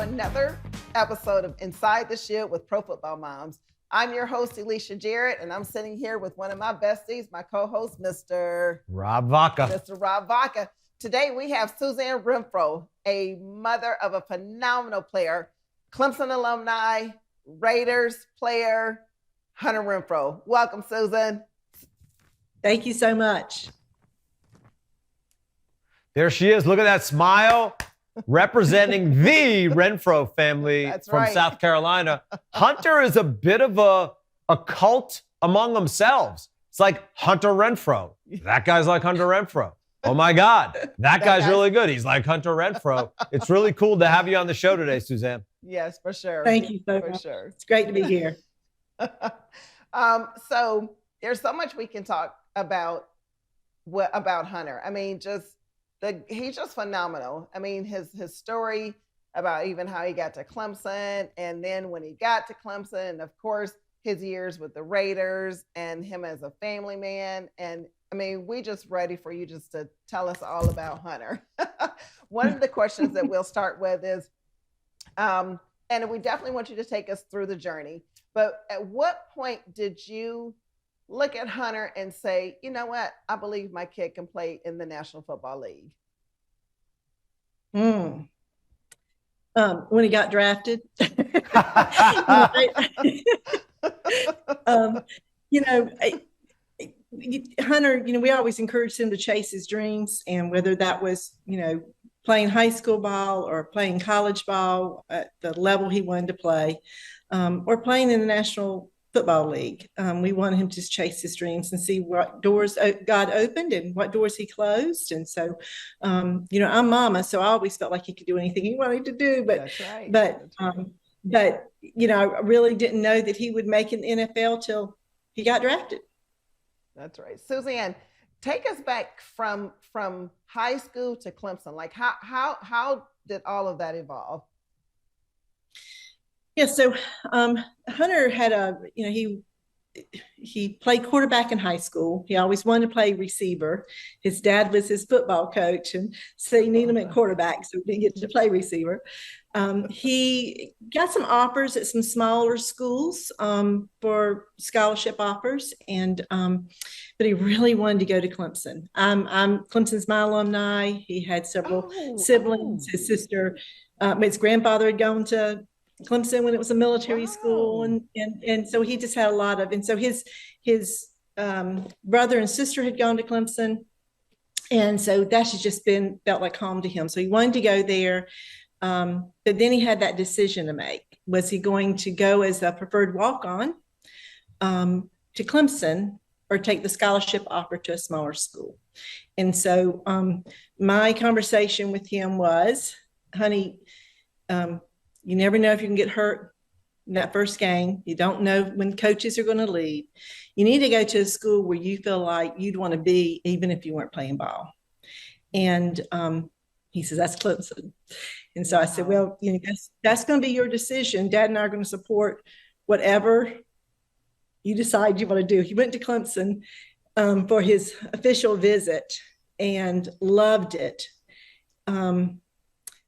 another episode of Inside the Shield with Pro Football Moms. I'm your host, Alicia Jarrett, and I'm sitting here with one of my besties, my co-host, Mr. Rob Vaca. Mr. Rob Vaca. Today we have Suzanne Renfrow, a mother of a phenomenal player, Clemson alumni, Raiders player, Hunter Renfrow. Welcome, Susan. Thank you so much. There she is. Look at that smile. Representing the Renfrow family from South Carolina. Hunter is a bit of a cult among themselves. It's like Hunter Renfrow. That guy's like Hunter Renfrow. Oh my God, that guy's really good. He's like Hunter Renfrow. It's really cool to have you on the show today, Suzanne. Yes, for sure. Thank you so much. Sure. It's great to be here. So there's so much we can talk about Hunter. I mean, he's just phenomenal. I mean, his story about even how he got to Clemson, and then when he got to Clemson, and of course, his years with the Raiders and him as a family man. And I mean, we just ready for you just to tell us all about Hunter. One of the questions that we'll start with is, and we definitely want you to take us through the journey, but at what point did you look at Hunter and say, you know what, I believe my kid can play in the National Football League? When he got drafted. Hunter, we always encouraged him to chase his dreams, and whether that was, playing high school ball or playing college ball at the level he wanted to play, or playing in the National Football League. We wanted him to chase his dreams and see what doors God opened and what doors he closed. And so, I'm mama, so I always felt like he could do anything he wanted to do. But, That's right. but I really didn't know that he would make an NFL till he got drafted. That's right. Suzanne, take us back from high school to Clemson. Like how did all of that evolve? Yeah, so Hunter had he played quarterback in high school. He always wanted to play receiver. His dad was his football coach, and so he needed him at quarterback, so he didn't get to play receiver. He got some offers at some smaller schools for scholarship offers, and but he really wanted to go to Clemson. Clemson's my alumni. He had several siblings. His sister, his grandfather had gone to Clemson when it was a military school, and so he just had a lot of, and so his brother and sister had gone to Clemson, and so that's just felt like home to him. So he wanted to go there, but then he had that decision to make. Was he going to go as a preferred walk-on to Clemson, or take the scholarship offer to a smaller school? And so my conversation with him was, honey, you never know if you can get hurt in that first game. You don't know when coaches are going to leave. You need to go to a school where you feel like you'd want to be, even if you weren't playing ball. And he says, that's Clemson. And so I said, well, that's going to be your decision. Dad and I are going to support whatever you decide you want to do. He went to Clemson for his official visit and loved it.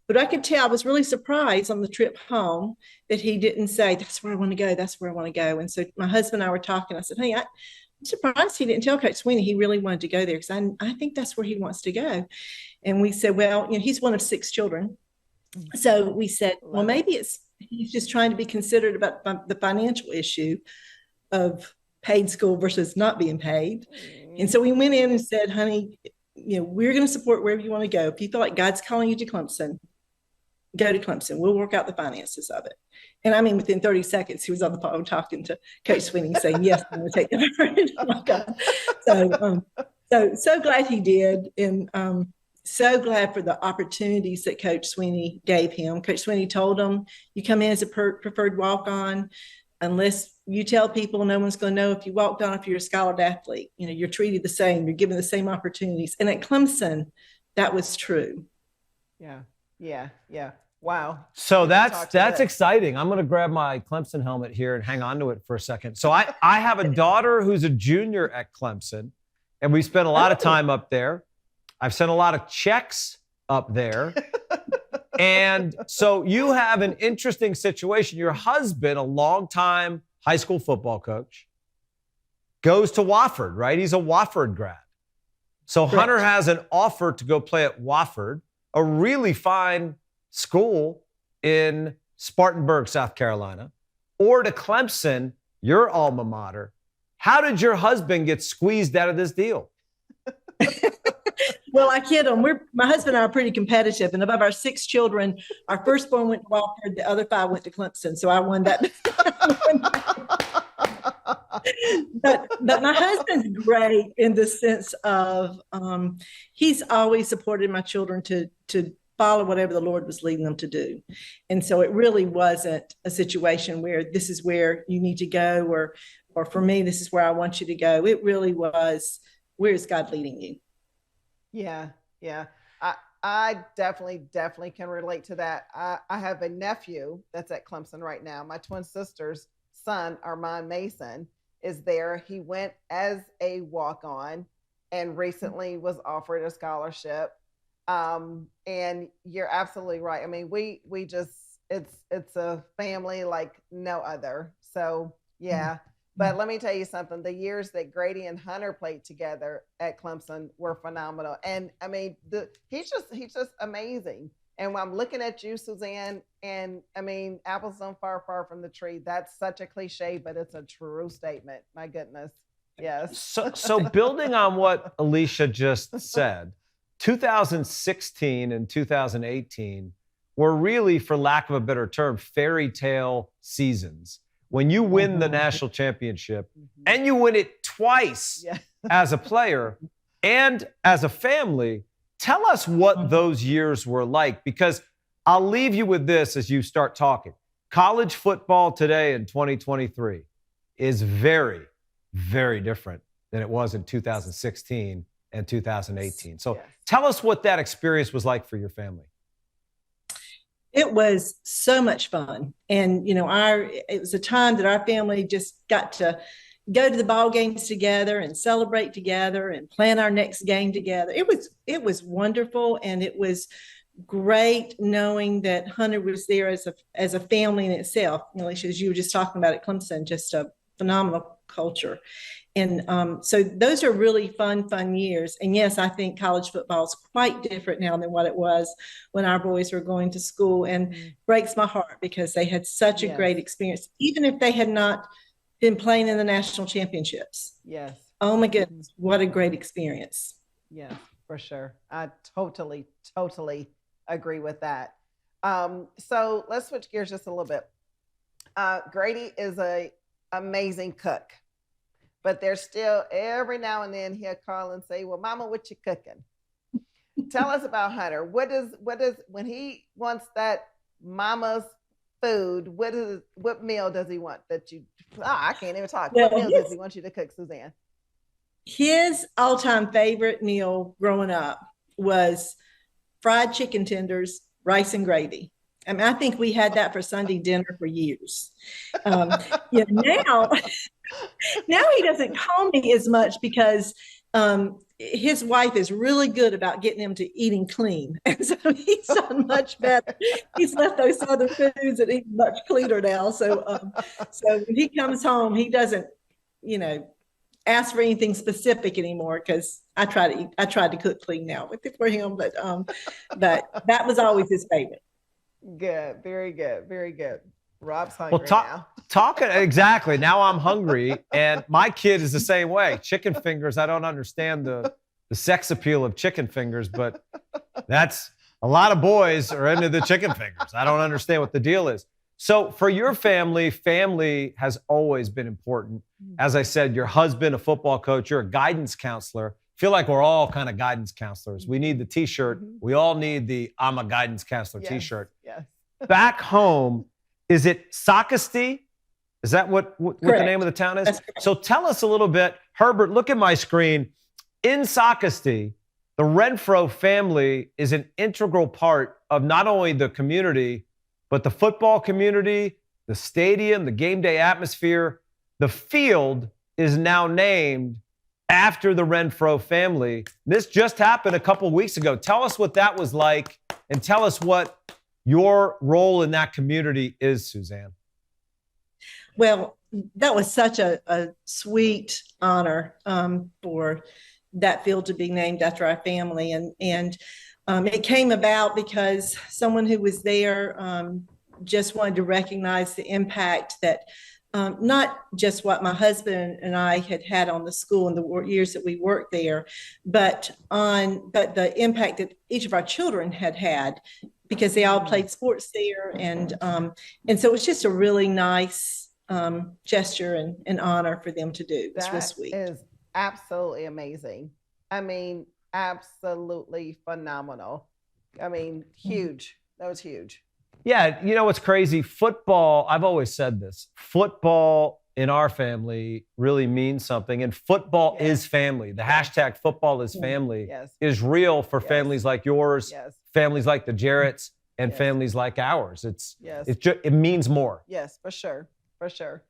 But I could tell, I was really surprised on the trip home that he didn't say, that's where I want to go, that's where I want to go. And so my husband and I were talking. I said, hey, I'm surprised he didn't tell Coach Sweeney he really wanted to go there, because I think that's where he wants to go. And we said, well, he's one of 6 children. So we said, well, maybe he's just trying to be considerate about the financial issue of paid school versus not being paid. And so we went in and said, honey, we're going to support wherever you want to go. If you feel like God's calling you to Clemson, go to Clemson. We'll work out the finances of it. And I mean, within 30 seconds, he was on the phone talking to Coach Sweeney saying, yes, I'm going to take that. Oh my God. So glad he did. And so glad for the opportunities that Coach Sweeney gave him. Coach Sweeney told him, you come in as a preferred walk-on, unless you tell people, no one's going to know if you walked on, if you're a scholar athlete. You're treated the same. You're given the same opportunities. And at Clemson, that was true. Yeah. Wow. So that's exciting. I'm going to grab my Clemson helmet here and hang on to it for a second. So I have a daughter who's a junior at Clemson, and we spent a lot of time up there. I've sent a lot of checks up there. And so you have an interesting situation. Your husband, a longtime high school football coach, goes to Wofford, right? He's a Wofford grad. So Correct. Hunter has an offer to go play at Wofford, a really fine school in Spartanburg, South Carolina, or to Clemson, your alma mater. How did your husband get squeezed out of this deal? Well, I kid him. My husband and I are pretty competitive, and above our 6 children, our firstborn went to Wofford, the other 5 went to Clemson. So I won that. but my husband's great in the sense of he's always supported my children to follow whatever the Lord was leading them to do. And so it really wasn't a situation where this is where you need to go, or for me, this is where I want you to go. It really was, where is God leading you? Yeah. I definitely can relate to that. I have a nephew that's at Clemson right now. My twin sister's son, Armand Mason, is there. He went as a walk-on and recently was offered a scholarship. And you're absolutely right. I mean, we just, it's a family like no other. So yeah. But let me tell you something, the years that Grady and Hunter played together at Clemson were phenomenal. And I mean, he's just amazing. And when I'm looking at you, Suzanne, and I mean, apples don't far from the tree. That's such a cliche, but it's a true statement. My goodness. Yes. So building on what Alicia just said, 2016 and 2018 were really, for lack of a better term, fairy tale seasons. When you win the national championship and you win it twice as a player and as a family, tell us what those years were like, because I'll leave you with this as you start talking. College football today in 2023 is very, very different than it was in 2016 and 2018. So tell us what that experience was like for your family. It was so much fun. And, it was a time that our family just got to go to the ball games together and celebrate together and plan our next game together. It was wonderful. And it was great knowing that Hunter was there as a family in itself. Alicia, as you were just talking about at Clemson, just a phenomenal culture. And so those are really fun years. And yes, I think college football is quite different now than what it was when our boys were going to school, and breaks my heart because they had such a great experience, even if they had not been playing in the national championships. Yes. Oh my goodness, what a great experience. Yeah, for sure. I totally agree with that. So let's switch gears just a little bit. Grady is an amazing cook. But there's still, every now and then he'll call and say, well, Mama, what you cooking? Tell us about Hunter. What is, when he wants that mama's food, what meal does he want that you, I can't even talk. What meal does he want you to cook, Suzanne? His all-time favorite meal growing up was fried chicken tenders, rice and gravy. I mean, I think we had that for Sunday dinner for years. Now he doesn't call me as much because his wife is really good about getting him to eating clean. And so he's done much better. He's left those other foods and eating much cleaner now. So when he comes home, he doesn't, ask for anything specific anymore, because I tried to cook clean now for him, but that was always his favorite. Good. Very good. Rob's hungry now. Talking exactly. Now I'm hungry, and my kid is the same way. Chicken fingers. I don't understand the sex appeal of chicken fingers, but that's a lot of boys are into the chicken fingers. I don't understand what the deal is. So for your family has always been important. As I said, your husband, a football coach, you're a guidance counselor. Feel like we're all kind of guidance counselors. We need the t-shirt. We all need the I'm a guidance counselor t-shirt. Yes. Back home, is it Socastee? Is that what the name of the town is? So tell us a little bit. Herbert, look at my screen. In Socastee, the Renfrow family is an integral part of not only the community, but the football community, the stadium, the game day atmosphere. The field is now named after the Renfrow family. This just happened a couple weeks ago. Tell us what that was like, and tell us what your role in that community is, Suzanne? Well, that was such a sweet honor for that field to be named after our family. And it came about because someone who was there just wanted to recognize the impact that not just what my husband and I had on the school in the years that we worked there, but the impact that each of our children had, because they all played sports there. And so it was just a really nice gesture and honor for them to do. It's real sweet. That is absolutely amazing. I mean, absolutely phenomenal. I mean, huge. That was huge. Yeah, you know what's crazy? Football, I've always said this, football in our family really means something. And football is family. The hashtag football is family is real for families like yours, families like the Jarretts, and families like ours. It means more. Yes, for sure. For sure.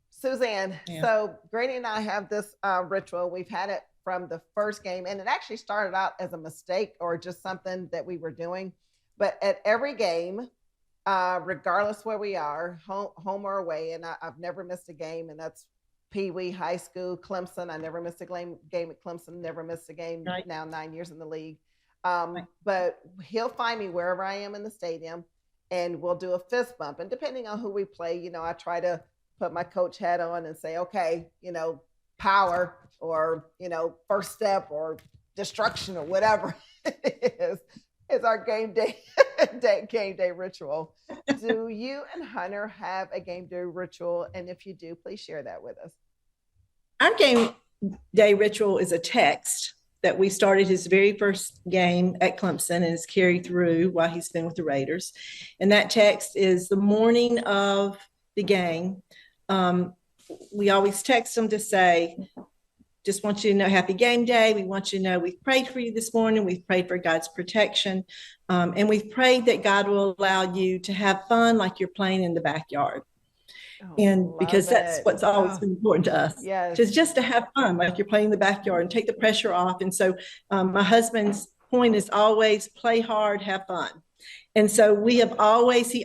Suzanne, so Grady and I have this ritual. We've had it from the first game, and it actually started out as a mistake or just something that we were doing. But at every game, regardless where we are, home or away, and I've never missed a game, and that's Pee Wee, high school, Clemson. I never missed a game at Clemson, never missed a game now 9 years in the league. But he'll find me wherever I am in the stadium, and we'll do a fist bump. And depending on who we play, you know, I try to put my coach hat on and say, okay, you know, power or, you know, first step or destruction or whatever it is. It's our game day ritual. Do you and Hunter have a game day ritual? And if you do, please share that with us. Our game day ritual is a text that we started his very first game at Clemson and is carried through while he's been with the Raiders. And that text is the morning of the game. We always text them to say, just want you to know happy game day. We want you to know we've prayed for you this morning. We've prayed for God's protection. And we've prayed that God will allow you to have fun like you're playing in the backyard. And because that's what's always been important to us. Yes. Just to have fun like you're playing in the backyard and take the pressure off. And so my husband's point is always play hard, have fun. And so he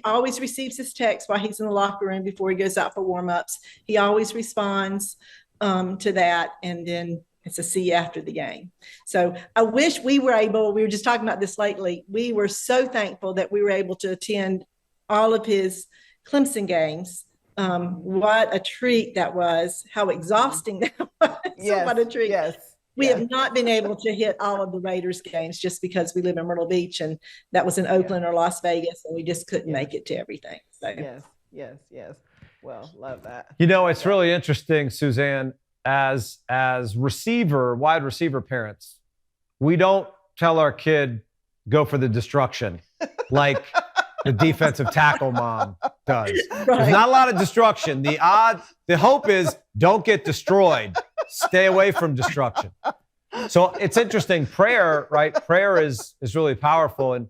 always receives his text while he's in the locker room before he goes out for warm-ups. He always responds to that, and then it's a see you after the game. So I wish we were just talking about this lately, we were so thankful that we were able to attend all of his Clemson games. What a treat that was, how exhausting that was. Yes, so what a treat. Yes. We have not been able to hit all of the Raiders games just because we live in Myrtle Beach, and that was in Oakland or Las Vegas, and we just couldn't make it to everything. So. Yes. Well, love that. You know, it's really interesting, Suzanne, as wide receiver parents, we don't tell our kid, go for the destruction like the defensive tackle mom does. Right. There's not a lot of destruction. The hope is don't get destroyed. Stay away from destruction. So it's interesting. Prayer, right? Prayer is really powerful. And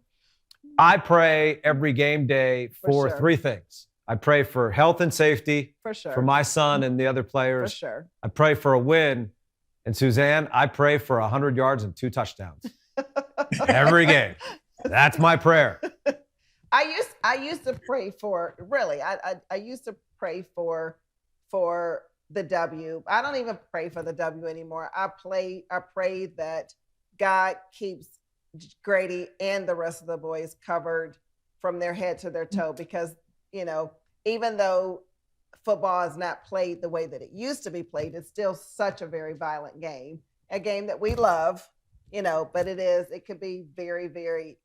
I pray every game day for three things. I pray for health and safety for my son and the other players. For sure. I pray for a win. And Suzanne, I pray for 100 yards and 2 touchdowns every game. That's my prayer. I used to pray for, really, I used to pray for the W. I don't even pray for the W anymore. I pray that God keeps Grady and the rest of the boys covered from their head to their toe, because, you know, even though football is not played the way that it used to be played, it's still such a very violent game, a game that we love, you know, but it could be very, very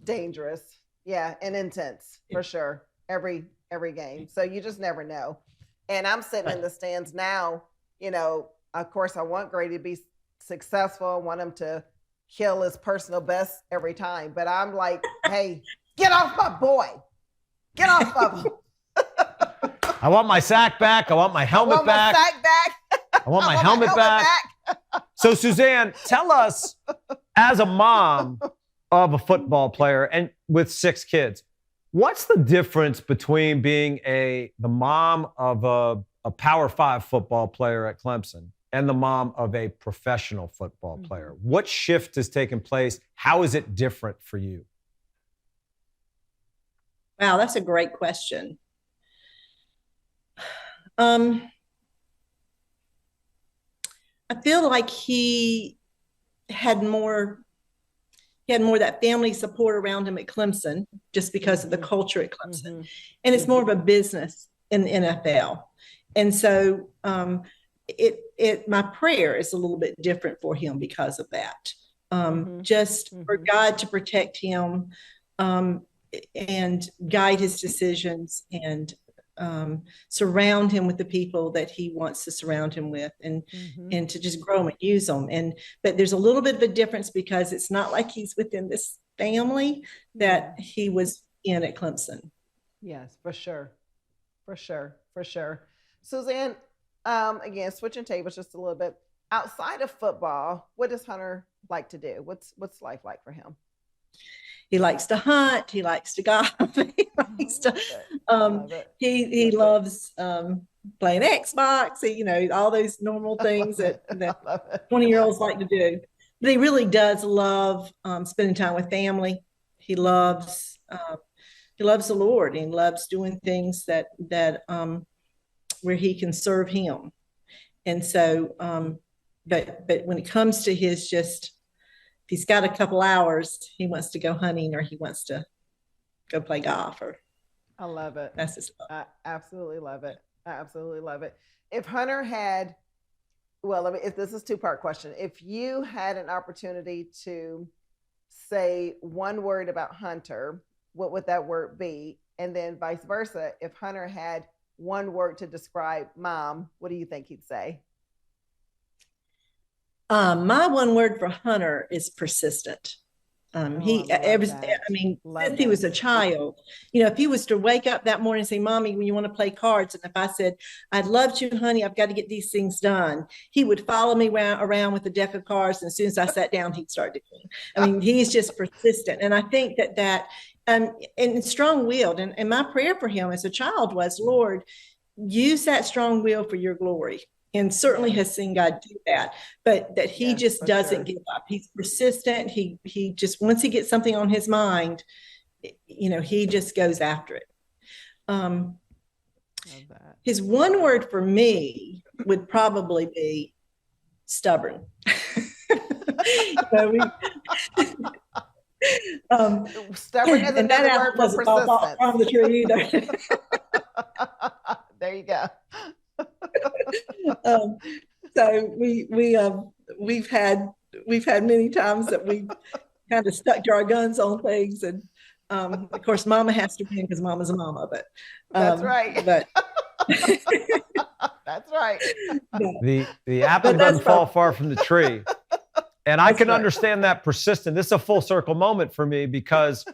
dangerous. Yeah. And intense for sure. Every game. So you just never know. And I'm sitting in the stands now, you know, of course I want Grady to be successful. I want him to kill his personal best every time, but I'm like, hey, get off my boy. Get off of him. I want my sack back. I want my helmet back. My sack back. I want my helmet back. So Suzanne, tell us, as a mom of a football player and with 6 kids, what's the difference between being the mom of a Power 5 football player at Clemson and the mom of a professional football player? What shift has taken place? How is it different for you? Wow, that's a great question. I feel like had more of that family support around him at Clemson, just because of the culture at Clemson. And it's more of a business in the NFL. And so my prayer is a little bit different for him because of that. Just for God to protect him and guide his decisions, and surround him with the people that he wants to surround him with, and to just grow them and use them. But there's a little bit of a difference, because it's not like he's within this family that he was in at Clemson. Yes, for sure. For sure. For sure. Suzanne, again, switching tables just a little bit. Outside of football, what does Hunter like to do? What's life like for him? He likes to hunt. He likes to golf. He likes to. He loves playing Xbox. All those normal things that 20-year-olds like to do. But he really does love spending time with family. He loves the Lord, and he loves doing things that where he can serve Him. And so, but when it comes to his just, if he's got a couple hours, he wants to go hunting, or he wants to go play golf. I love it. That's his stuff. I absolutely love it. I absolutely love it. If Hunter had, if this is a two-part question, if you had an opportunity to say one word about Hunter, what would that word be? And then vice versa, if Hunter had one word to describe Mom, what do you think he'd say? My one word for Hunter is persistent. Since he was a child, if he was to wake up that morning and say, Mommy, when you want to play cards, and if I said, I'd love to, honey, I've got to get these things done, he would follow me around with a deck of cards. And as soon as I sat down, he'd start doing. He's just persistent. And I think that and strong-willed. And my prayer for him as a child was, Lord, use that strong will for your glory. And certainly has seen God do that, but that he just doesn't give up. He's persistent. He just, once he gets something on his mind, he just goes after it. His one word for me would probably be stubborn. Stubborn is another word for persistence. From the tree either. There you go. So we've had many times that we kind of stuck to our guns on things, and of course Mama has to win because Mama's a mama. But that's right. But that's right. The apple doesn't fall far from the tree, and I can understand that persistent. This is a full circle moment for me, because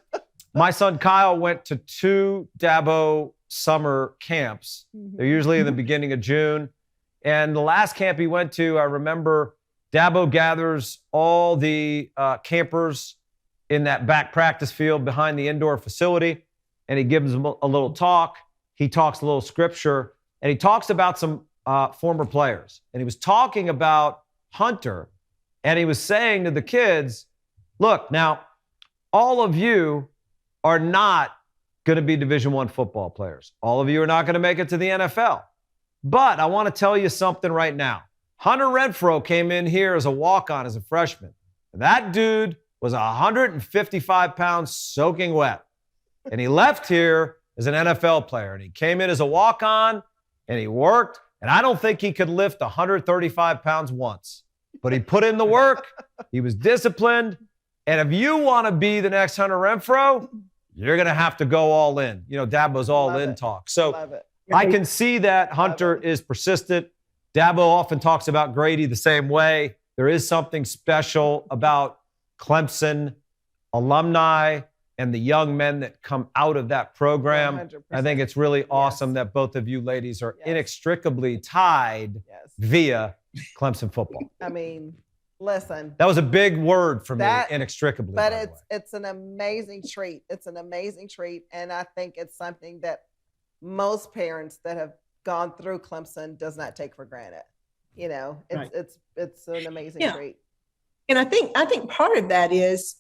my son Kyle went to 2 Dabo summer camps. They're usually in the beginning of June. And the last camp he went to, I remember Dabo gathers all the campers in that back practice field behind the indoor facility, and he gives them a little talk. He talks a little scripture, and he talks about some former players. And he was talking about Hunter, and he was saying to the kids, look, now, all of you are not going to be Division I football players. All of you are not going to make it to the NFL. But I want to tell you something right now. Hunter Renfrow came in here as a walk-on as a freshman. That dude was 155 pounds soaking wet. And he left here as an NFL player. And he came in as a walk-on, and he worked. And I don't think he could lift 135 pounds once. But he put in the work. He was disciplined. And if you want to be the next Hunter Renfrow, you're going to have to go all in. Dabo's all-in talk. So I can see that Hunter is persistent. Dabo often talks about Grady the same way. There is something special about Clemson alumni and the young men that come out of that program. 100%. I think it's really awesome that both of you ladies are inextricably tied via Clemson football. Listen. That was a big word for me, inextricably. But it's an amazing treat. It's an amazing treat. And I think it's something that most parents that have gone through Clemson does not take for granted. It's an amazing treat. And I think part of that is,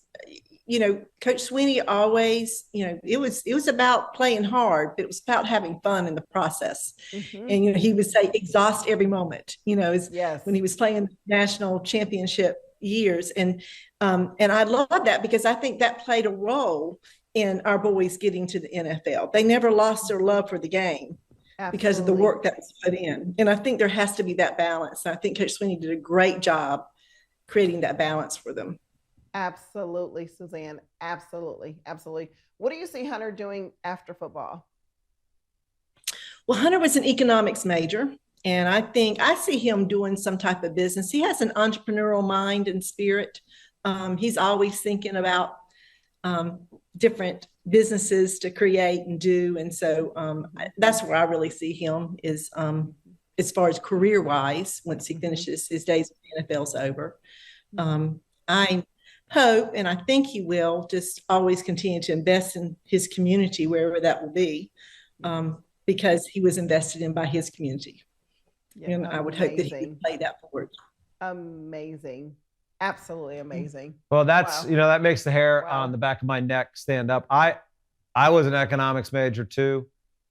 Coach Sweeney always, it was about playing hard, but it was about having fun in the process. Mm-hmm. And, he would say exhaust every moment, Yes. when he was playing national championship years. And I love that because I think that played a role in our boys getting to the NFL. They never lost their love for the game. Absolutely. Because of the work that was put in. And I think there has to be that balance. And I think Coach Sweeney did a great job creating that balance for them. Absolutely, Suzanne. Absolutely. Absolutely. What do you see Hunter doing after football? Well, Hunter was an economics major, and I think I see him doing some type of business. He has an entrepreneurial mind and spirit. He's always thinking about different businesses to create and do. And so that's where I really see him is as far as career wise, once he finishes his days with the NFL's over. I hope, and I think he will, just always continue to invest in his community, wherever that will be, because he was invested in by his community. Yeah, and I would hope that he would play that forward. Amazing. Absolutely amazing. Well, that's, that makes the hair on the back of my neck stand up. I was an economics major too.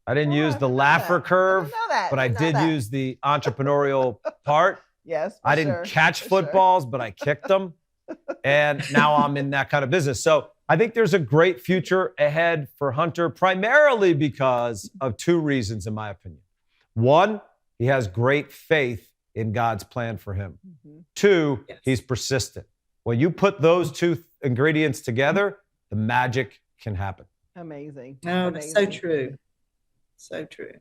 I didn't use the Laffer curve, but I did use the entrepreneurial part. Yes. I didn't catch footballs, but I kicked them. And now I'm in that kind of business. So I think there's a great future ahead for Hunter, primarily because of two reasons, in my opinion. One, he has great faith in God's plan for him. Two, he's persistent. When you put those two ingredients together, the magic can happen. Amazing. Oh, that's so true. So true.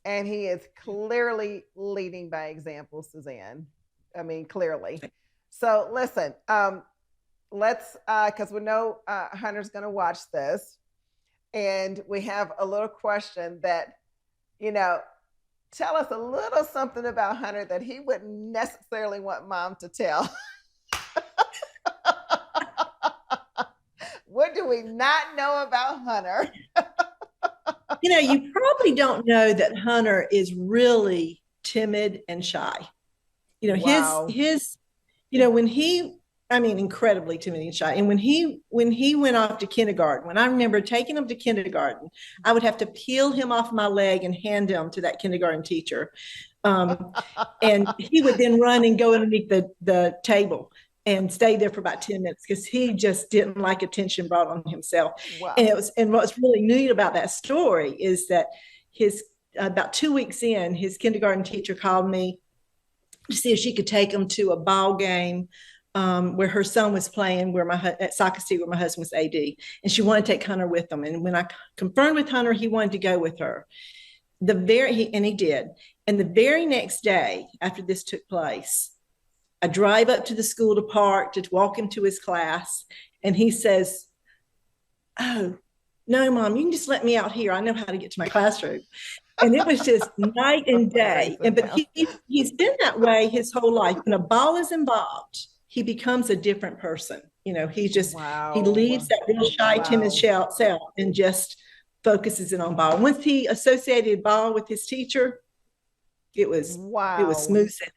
And he is clearly leading by example, Suzanne. I mean, clearly. So listen, let's, because we know Hunter's going to watch this. And we have a little question that, tell us a little something about Hunter that he wouldn't necessarily want mom to tell. What do we not know about Hunter? You probably don't know that Hunter is really timid and shy. Wow. Incredibly timid and shy. And when he went off to kindergarten, when I remember taking him to kindergarten, I would have to peel him off my leg and hand him to that kindergarten teacher. And he would then run and go underneath the table and stay there for about 10 minutes because he just didn't like attention brought on himself. Wow. And what's really neat about that story is that about 2 weeks in, his kindergarten teacher called me to see if she could take him to a ball game where her son was playing, at Soccer City, where my husband was AD, and she wanted to take Hunter with them. And when I confirmed with Hunter, he wanted to go with her. He did. And the very next day after this took place, I drive up to the school to park to walk him to his class, and he says, "Oh, no, Mom, you can just let me out here. I know how to get to my classroom." And it was just night and day. But he's been that way his whole life. When a ball is involved, he becomes a different person. He just, he leaves that real shy, timid self and just focuses in on ball. Once he associated ball with his teacher, it was smooth sailing.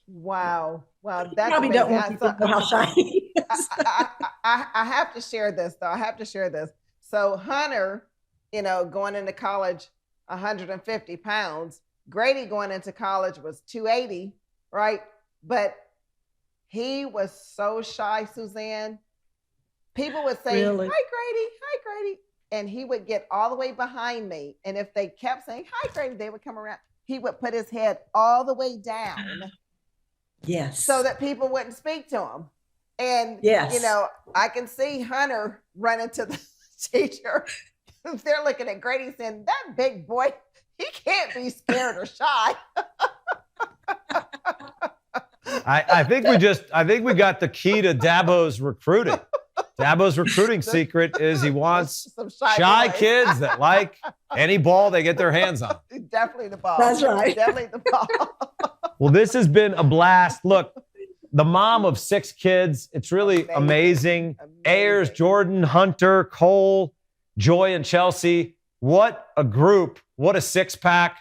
Wow. That's probably amazing. don't want people to know how shy he is. I have to share this, though. So Hunter, going into college, 150 pounds. Grady going into college was 280, right? But he was so shy, Suzanne. People would say, Really? Hi, Grady. And he would get all the way behind me. And if they kept saying, hi, Grady, they would come around. He would put his head all the way down. Yes. So that people wouldn't speak to him. And, yes. I can see Hunter running to the teacher. They're looking at Grady saying, that big boy, he can't be scared or shy. I think we got the key to Dabo's recruiting. Dabo's recruiting secret is he wants some shy kids that like any ball they get their hands on. Definitely the ball. That's right. Definitely the ball. Well, this has been a blast. Look, the mom of 6 kids. It's really amazing. Ayers, Jordan, Hunter, Cole, Joy, and Chelsea. What a group. What a 6-pack.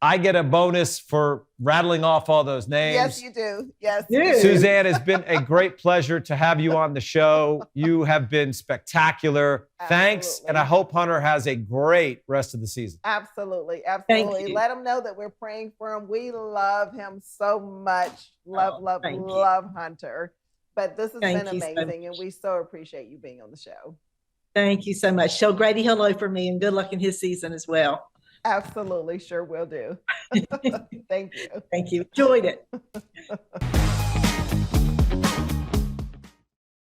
I get a bonus for rattling off all those names. Yes, you do. Yes. Yeah. Suzanne, it's been a great pleasure to have you on the show. You have been spectacular. Thanks. Absolutely. And I hope Hunter has a great rest of the season. Absolutely. Thank Absolutely. you. Let him know that we're praying for him. We love him so much. Love, love, thank you. love Hunter. But this has Thank been you so amazing. much. And we so appreciate you being on the show. Thank you so much. Tell Grady hello for me and good luck in his season as well. Absolutely. Sure will do. Thank you. Thank you. Enjoyed it.